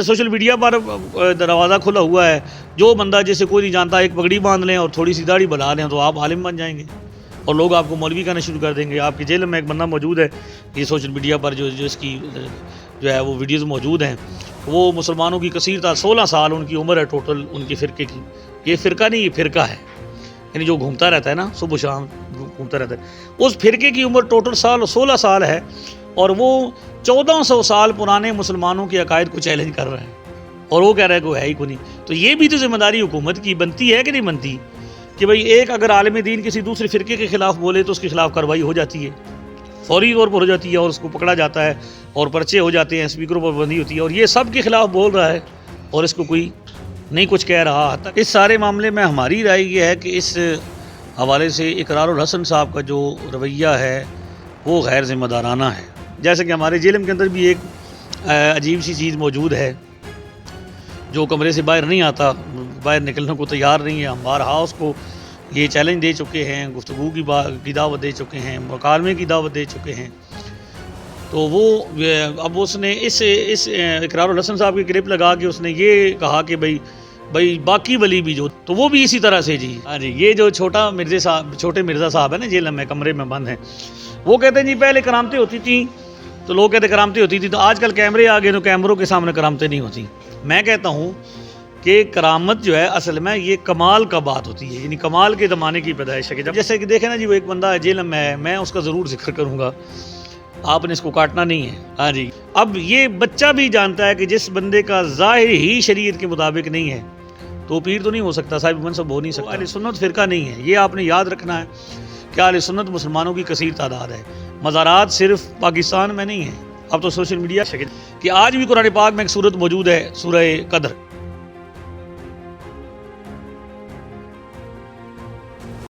Social media पर दरवाज़ा खुला हुआ है, जो बंदा जैसे कोई नहीं जानता एक पगड़ी बांध लें और थोड़ी सी दाढ़ी बना लें तो आप आलिम बन जाएंगे और लोग आपको मौलवी कहना शुरू कर देंगे। आपकी जेल में एक बंदा मौजूद है, ये सोशल मीडिया पर जो इसकी जो है वो वीडियोज़ मौजूद हैं, वो मुसलमानों की कसीर था, 16 साल उनकी उम्र है टोटल उनके फ़िरके की। ये फ़िरका नहीं, ये फ़िरका है, यानी जो घूमता रहता है ना, सुबह शाम घूमता रहता है, उस फ़िरके की उम्र टोटल 16 साल है और वो 1400 साल पुराने मुसलमानों के अकायद को चैलेंज कर रहे हैं और वो कह रहा है कोई है ही कोई नहीं। तो ये भी तो ज़िम्मेदारी हुकूमत की बनती है कि नहीं बनती कि भाई एक अगर आलिम दीन किसी दूसरे फ़िरके के ख़िलाफ़ बोले तो उसके ख़िलाफ़ कार्रवाई हो जाती है, फौरी तौर पर हो जाती है और उसको पकड़ा जाता है और पर्चे हो जाते हैं, स्पीकरों पर बंदी होती है और ये सब के ख़िलाफ़ बोल रहा है और इसको कोई नहीं कुछ कह रहा। इस सारे मामले में हमारी राय ये है कि इस हवाले से इकरारुल हसन साहब का जो रवैया है वो गैर ज़िम्मेदाराना है। जैसे कि हमारे जेल के अंदर भी एक अजीब सी चीज़ मौजूद है जो कमरे से बाहर नहीं आता, बाहर निकलने को तैयार नहीं है। हम बारहा उसको ये चैलेंज दे चुके हैं, गुफ्तगू की दावत दे चुके हैं, मुकालमे की दावत दे चुके हैं। तो वो अब उसने इस इकरारुल हसन साहब की क्लिप लगा के उसने ये कहा कि भाई बाकी वली भी जो, तो वो भी इसी तरह से जी, हाँ जी, ये जो छोटे मिर्ज़ा साहब है ना जेल में कमरे में बंद हैं, वो कहते हैं जी पहले करामतें होती थी तो लोग कहते करामतें होती थी, तो आजकल कैमरे आ गए तो कैमरों के सामने करामतें नहीं होती। मैं कहता हूँ कि करामत जो है असल में ये कमाल का बात होती है, यानी कमाल के ज़माने की पैदाइश है कि जब जैसे कि देखें ना जी, वो एक बंदा जेल में है, मैं उसका ज़रूर जिक्र करूँगा, आपने इसको काटना नहीं है। हाँ जी, अब ये बच्चा भी जानता है कि जिस बंदे का ज़ाहिर ही शरीयत के मुताबिक नहीं है तो पीर तो नहीं हो सकता, साहिब मनसब हो नहीं सकता। अहले सुन्नत फ़िरका नहीं है, ये आपने याद रखना है कि अहले सुन्नत मुसलमानों की कसीर तादाद है। मज़ारात सिर्फ पाकिस्तान में नहीं है, अब तो सोशल मीडिया कि आज भी कुरान पाक में एक सूरत मौजूद है, सूरह कदर।